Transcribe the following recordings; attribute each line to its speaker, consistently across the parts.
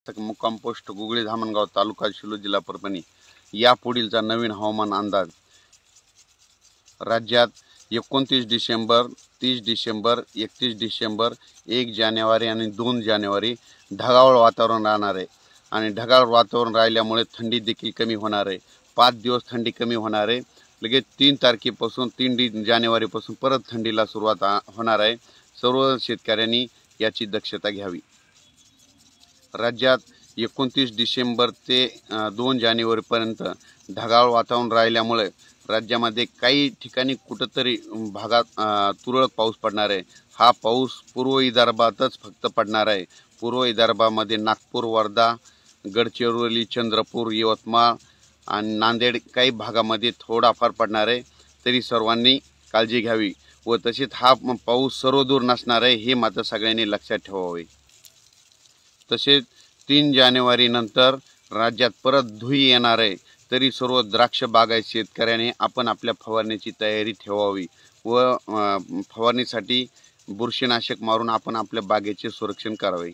Speaker 1: मुक्काम पोस्ट गुगळी धामणगाव तालुका शिलो जिल्हा परभणी या पुढीलचा नवीन हवामान अंदाज। राज्यात 29 डिसेंबर 30 डिसेंबर 31 डिसेंबर 1 जानेवारी आणि 2 जानेवारी ढगाळ वातावरण राहणार आहे आणि ढगाळ वातावरण राहिल्यामुळे थंडी देखील कमी होणार आहे। 5 दिवस थंडी कमी होणार आहे। लगेच 3 तारखेपासून 3 जानेवारीपासून परत थंडीला सुरुवात होणार आहे। सर्व शेतकऱ्यांनी याची दक्षता घ्यावी। राज्यात 29 डिसेंबर ते 2 जानेवारीपर्यंत ढगाळ वातावरण राहिल्यामुळे राज्यामध्ये काही ठिकाणी कुठेतरी भागात तुरळक पाऊस पडणार आहे। हा पाऊस पूर्व विदर्भातच फक्त पडणार आहे। पूर्व विदर्भामध्ये नागपूर, वर्धा, गडचिरोली, चंद्रपूर, यवतमाळ आणि नांदेड काही भागामध्ये थोडाफार पडणार आहे। तरी सर्वांनी काळजी घ्यावी व तसेच हा पाऊस सर्वदूर नसणार आहे हे मात्र सगळ्यांनी लक्षात ठेवावे। तसेच 3 जानेवारी नंतर राज्यात परत धुई येणार आहे। तरी सर्व द्राक्ष बागायत शेतकऱ्यांनी आपण आपल्या फवारणीची तयारी ठेवावी व फवारणीसाठी बुरशीनाशक मारून आपण आपल्या बागेचे संरक्षण करावे।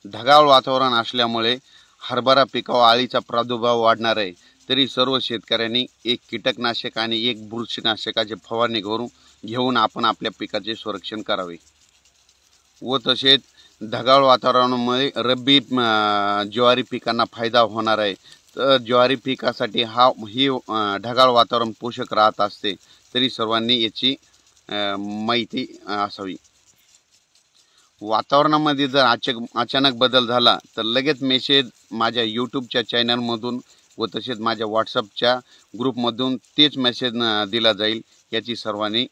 Speaker 1: ढगाळ वातावरण असल्यामुळे हरभरा पिकावर अळीचा प्रादुर्भाव वाढणार आहे। तरी सर्व शेतकऱ्यांनी एक कीटकनाशक आणि एक बुरशीनाशकाची फवारणी घेऊन आपण आपल्या पिकाचे संरक्षण करावे व तसेच ढगाळ वातावरणामुळे रब्बी ज्वारी पिकांना फायदा होणार आहे। तर ज्वारी पिकासाठी ही ढगाळ वातावरण पोषक राहत असते। तरी सर्वांनी याची माहिती असावी। वातावरणामध्ये जर अचानक बदल झाला तर लगेच मेसेज माझ्या यूट्यूबच्या चॅनलमधून व तसेच माझ्या व्हॉट्सअपच्या ग्रुपमधून तेच मेसेज दिला जाईल। याची सर्वांनी